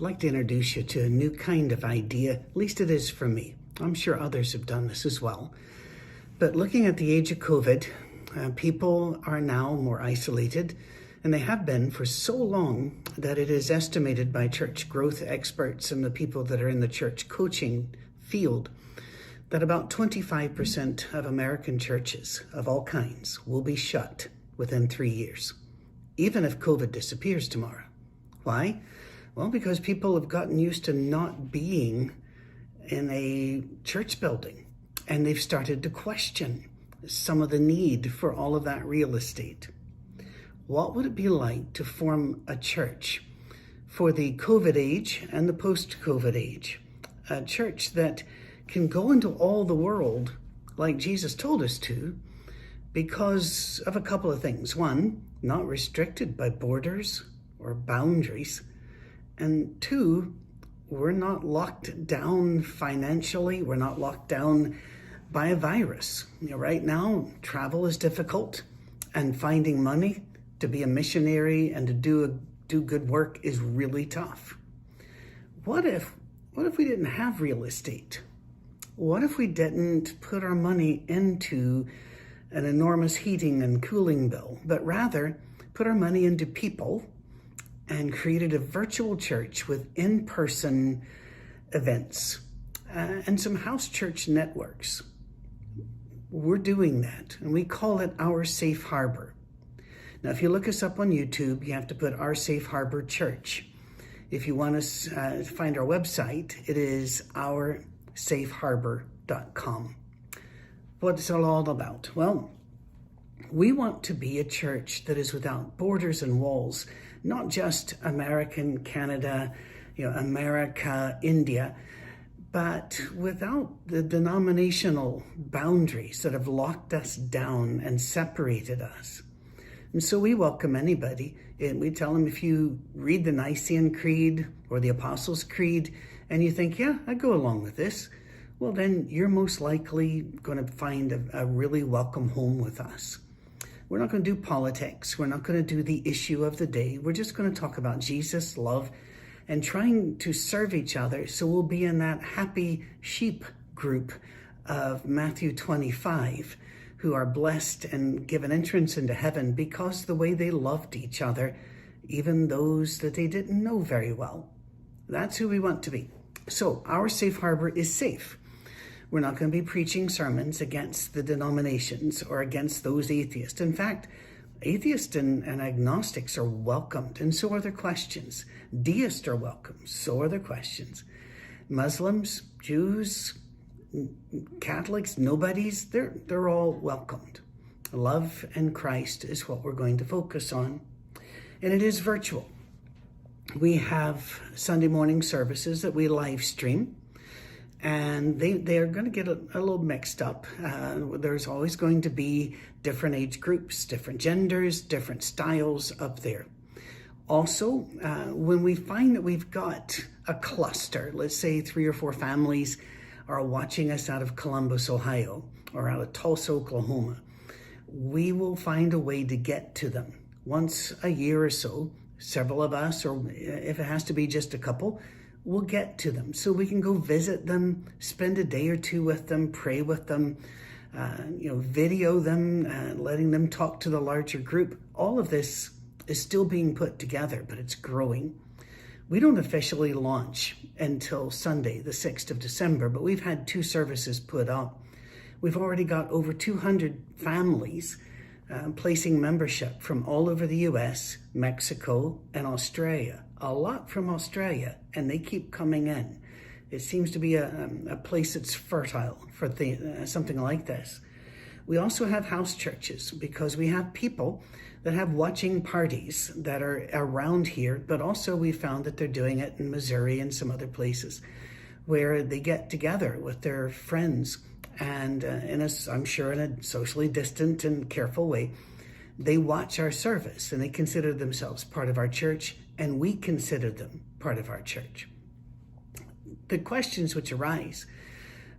I'd like to introduce you to a new kind of idea, at least it is for me. I'm sure others have done this as well. But looking at the age of COVID, people are now more isolated, and they have been for so long that it is estimated by church growth experts and the people that are in the church coaching field that about 25% of American churches of all kinds will be shut within 3 years, even if COVID disappears tomorrow. Why? Well, because people have gotten used to not being in a church building, and they've started to question some of the need for all of that real estate. What would it be like to form a church for the COVID age and the post-COVID age? A church that can go into all the world like Jesus told us to because of a couple of things. One, not restricted by borders or boundaries. And two, we're not locked down financially. We're not locked down by a virus. Right now, travel is difficult, and finding money to be a missionary and to do good work is really tough. What if we didn't have real estate? What if we didn't put our money into an enormous heating and cooling bill, but rather put our money into people and created a virtual church with in-person events and some house church networks? We're doing that, and we call it Our Safe Harbor. Now, if you look us up on YouTube, you have to put Our Safe Harbor Church. If you want to find our website, it is oursafeharbor.com. What's it all about? Well, we want to be a church that is without borders and walls, not just American, Canada, America, India, but without the denominational boundaries that have locked us down and separated us. And so we welcome anybody, and we tell them, if you read the Nicene Creed or the Apostles' Creed and you think, yeah, I go along with this, well, then you're most likely going to find a really welcome home with us. We're not going to do politics. We're not going to do the issue of the day. We're just going to talk about Jesus, love, and trying to serve each other. So we'll be in that happy sheep group of Matthew 25, who are blessed and given entrance into heaven because the way they loved each other, even those that they didn't know very well. That's who we want to be. So our safe harbor is safe. We're not going to be preaching sermons against the denominations or against those atheists. In fact, atheists and agnostics are welcomed, and so are their questions. Deists are welcome, so are their questions. Muslims, Jews, Catholics, nobodies, they're all welcomed. Love and Christ is what we're going to focus on, and it is virtual. We have Sunday morning services that we live stream, and they are going to get a little mixed up. There's always going to be different age groups, different genders, different styles up there. Also, when we find that we've got a cluster, let's say 3 or 4 families are watching us out of Columbus, Ohio, or out of Tulsa, Oklahoma, we will find a way to get to them. Once a year or so, several of us, or if it has to be just a couple, we'll get to them so we can go visit them, spend a day or two with them, pray with them, video them, letting them talk to the larger group. All of this is still being put together, but it's growing. We don't officially launch until Sunday, the 6th of December, but we've had 2 services put up. We've already got over 200 families placing membership from all over the US, Mexico, and Australia. A lot from Australia, and they keep coming in. It seems to be a place that's fertile for something like this. We also have house churches because we have people that have watching parties that are around here, but also we found that they're doing it in Missouri and some other places where they get together with their friends and I'm sure in a socially distant and careful way, they watch our service and they consider themselves part of our church, and we consider them part of our church. The questions which arise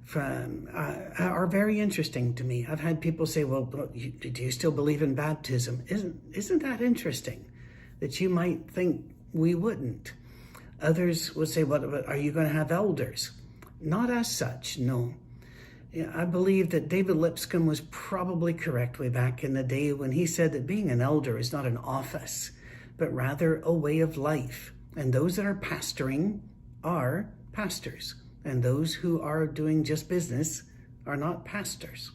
from are very interesting to me. I've had people say, well, do you still believe in baptism? Isn't that interesting that you might think we wouldn't? Others will say, what are you going to have elders? Not as such, no. I believe that David Lipscomb was probably correct way back in the day when he said that being an elder is not an office, but rather a way of life. And those that are pastoring are pastors. And those who are doing just business are not pastors.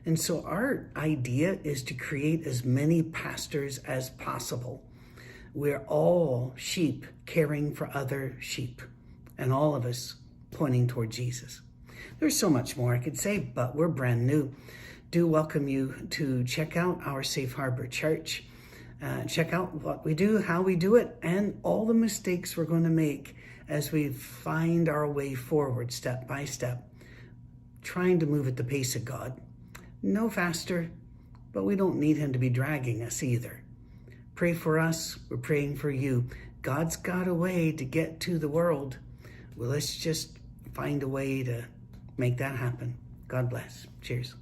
And so our idea is to create as many pastors as possible. We're all sheep caring for other sheep, and all of us pointing toward Jesus. There's so much more I could say, but we're brand new. Do welcome you to check out our Safe Harbor Church. Check out what we do, how we do it, and all the mistakes we're going to make as we find our way forward step by step, trying to move at the pace of God. No faster, but we don't need him to be dragging us either. Pray for us. We're praying for you. God's got a way to get to the world. Well, let's just find a way to make that happen. God bless. Cheers.